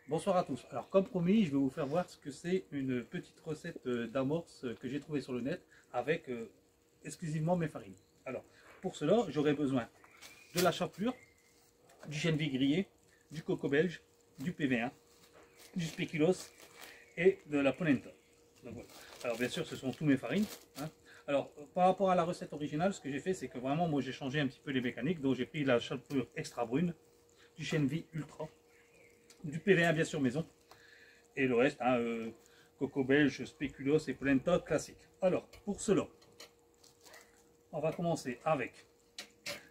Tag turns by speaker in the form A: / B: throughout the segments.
A: Bonsoir à tous. Alors comme promis, je vais vous faire voir ce que c'est une petite recette d'amorce que j'ai trouvée sur le net avec exclusivement mes farines. Alors pour cela, j'aurai besoin de la chapelure, du chènevis grillé, du coco belge, du PV1, du spéculoos et de la polenta. Donc, voilà. Alors bien sûr, ce sont tous mes farines. Hein. Alors par rapport à la recette originale, ce que j'ai fait, c'est que vraiment moi j'ai changé un petit peu les mécaniques. Donc j'ai pris la chapelure extra brune, du chènevis ultra, du PV1 bien sûr maison, et le reste, hein, coco belge, spéculoos et polenta classique. Alors pour cela, on va commencer avec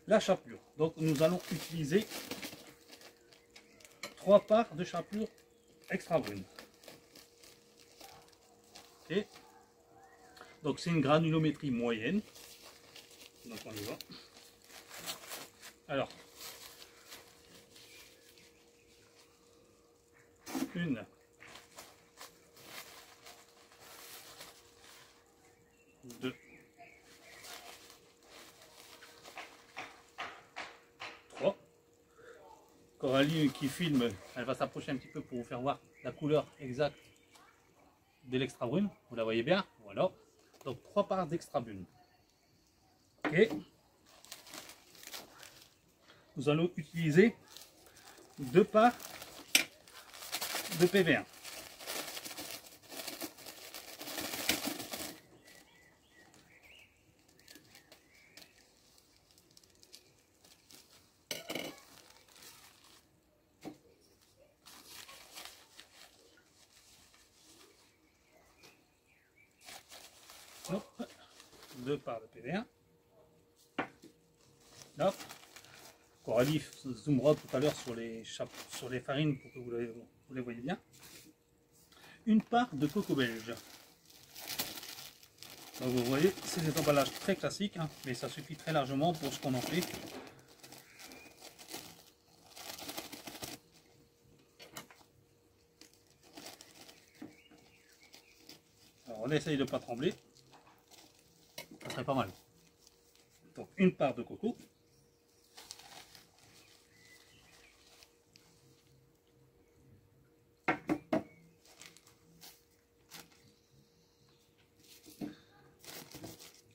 A: la chapelure. Donc nous allons utiliser 3 parts de chapelure extra brune. Okay. Donc c'est une granulométrie moyenne. Donc on y va. Alors, une, deux, trois. Coralie qui filme, elle va s'approcher un petit peu pour vous faire voir la couleur exacte de l'extra brune. Vous la voyez bien? Voilà. Donc 3 parts d'extra brune. Ok. Nous allons utiliser 2 parts de PV1. Hop. 2 parts de PV1. Hop. Coralie zoomera tout à l'heure sur les farines pour que vous les voyez bien. Une part de coco belge. Donc vous voyez, c'est des emballages très classiques, hein, mais ça suffit très largement pour ce qu'on en fait. Alors on essaye de ne pas trembler. Ça serait pas mal. Donc une part de coco.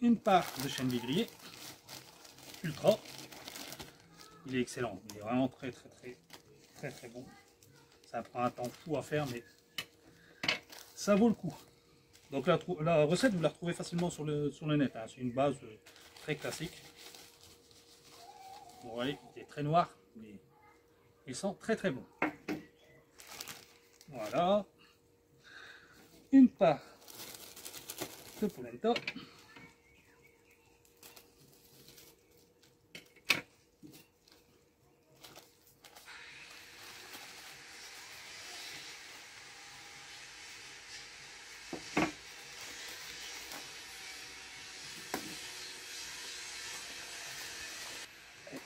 A: Une part de chènevis grillé ultra. Il est excellent, il est vraiment très bon. Ça prend un temps fou à faire, mais ça vaut le coup. Donc la recette, vous la retrouvez facilement sur le net. Hein. C'est une base très classique. Vous voyez, il est très noir, mais il sent très bon. Voilà. Une part de polenta.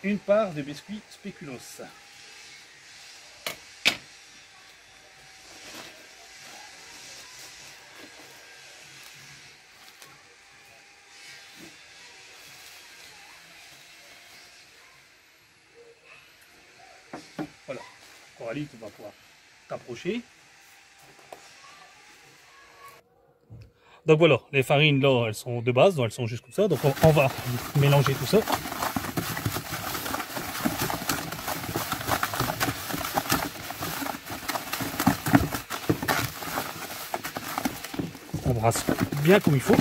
A: Une part de biscuit spéculoos. Voilà. Coralie, tu vas pouvoir t'approcher. Donc voilà, les farines là, elles sont de base, donc elles sont juste comme ça. Donc on va mélanger tout ça. On brasse bien comme il faut.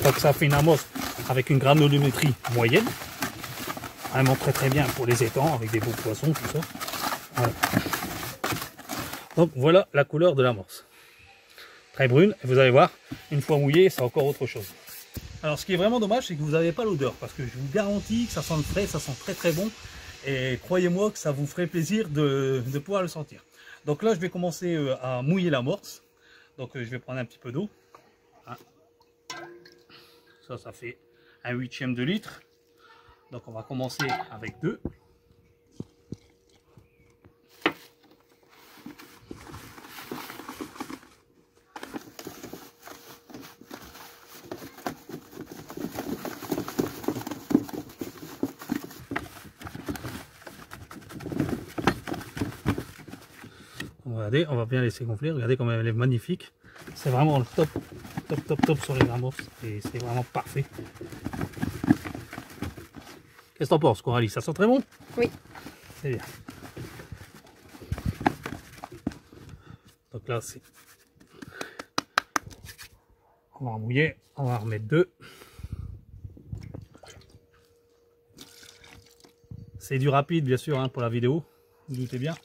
A: Donc ça fait une amorce avec une granulométrie moyenne. Vraiment très bien pour les étangs, avec des beaux poissons, tout ça. Voilà. Donc voilà la couleur de l'amorce. Très brune, et vous allez voir, une fois mouillé, c'est encore autre chose. Alors ce qui est vraiment dommage, c'est que vous n'avez pas l'odeur, parce que je vous garantis que ça sent le frais, ça sent très bon, et croyez-moi que ça vous ferait plaisir de pouvoir le sentir. Donc là, je vais commencer à mouiller l'amorce. Donc je vais prendre un petit peu d'eau. Hein. Ça fait un 1/8 de litre. Donc on va commencer avec 2. regardez, on va bien laisser gonfler. Regardez comme elle est magnifique. C'est vraiment le top, top, top, top sur les amorces. Et c'est vraiment parfait. Qu'est-ce que t'en penses, Coralie? Ça sent très bon?
B: Oui.
A: C'est bien. Donc là, c'est... On va remouiller. On va en remettre 2. C'est du rapide, bien sûr, hein, pour la vidéo. Vous doutez bien.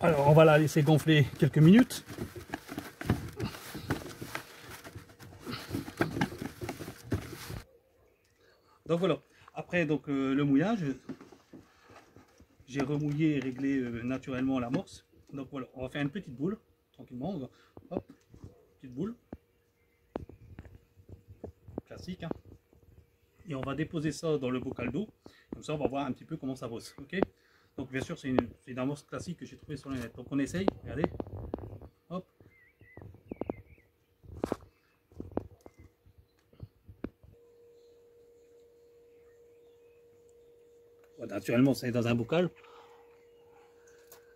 A: Alors, on va la laisser gonfler quelques minutes. Donc voilà. Après donc le mouillage, j'ai remouillé et réglé naturellement l'amorce. Donc voilà, on va faire une petite boule tranquillement. On va, hop, petite boule classique, hein. Et on va déposer ça dans le bocal d'eau. Comme ça, on va voir un petit peu comment ça bosse. Ok. Donc bien sûr, c'est une amorce classique que j'ai trouvé sur le net. Donc on essaye. Regardez. Hop. Bon, naturellement, c'est dans un bocal.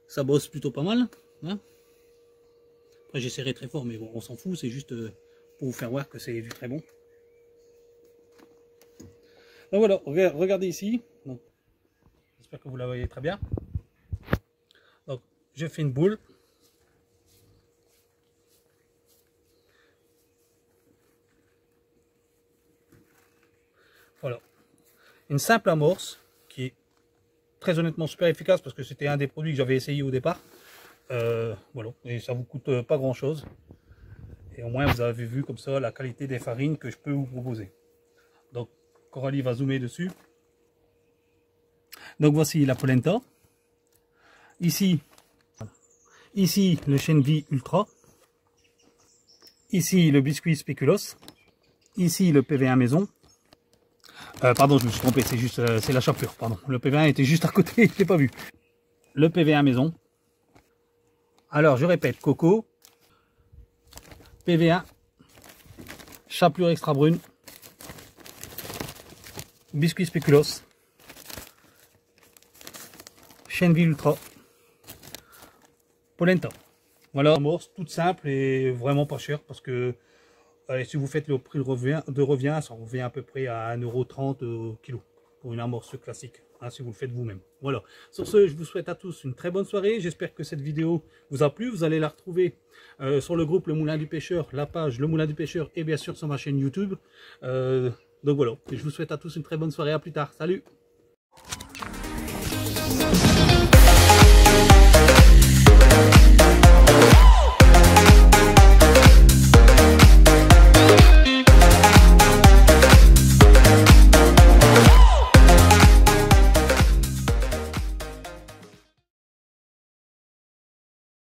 A: Ça bosse plutôt pas mal. Hein. Après, j'essaierai très fort, mais bon, on s'en fout. C'est juste pour vous faire voir que c'est du très bon. Donc voilà, regardez ici. J'espère que vous la voyez très bien. Donc, je fais une boule. Voilà. Une simple amorce qui est très honnêtement super efficace parce que c'était un des produits que j'avais essayé au départ. Voilà. Et ça vous coûte pas grand chose. Et au moins vous avez vu comme ça la qualité des farines que je peux vous proposer. Donc Coralie va zoomer dessus. Donc voici la polenta. Ici le Chenvi Ultra. Ici le biscuit spéculoos. Ici le PV1 maison. Pardon, je me suis trompé, c'est juste c'est la chapelure, pardon. Le PV1 était juste à côté, je l'ai pas vu. Le PV1 maison. Alors je répète, coco, PV1, chapelure extra brune, biscuit spéculoos, Chenvi Ultra, polenta. Voilà, amorce toute simple et vraiment pas cher parce que allez, si vous faites le prix de revient, ça revient à peu près à 1,30 € au kilo pour une amorce classique, hein, si vous le faites vous-même. Voilà. Sur ce, je vous souhaite à tous une très bonne soirée. J'espère que cette vidéo vous a plu. Vous allez la retrouver sur le groupe Le Moulin du Pêcheur, la page Le Moulin du Pêcheur et bien sûr sur ma chaîne YouTube. Donc voilà. Et je vous souhaite à tous une très bonne soirée. À plus tard. Salut!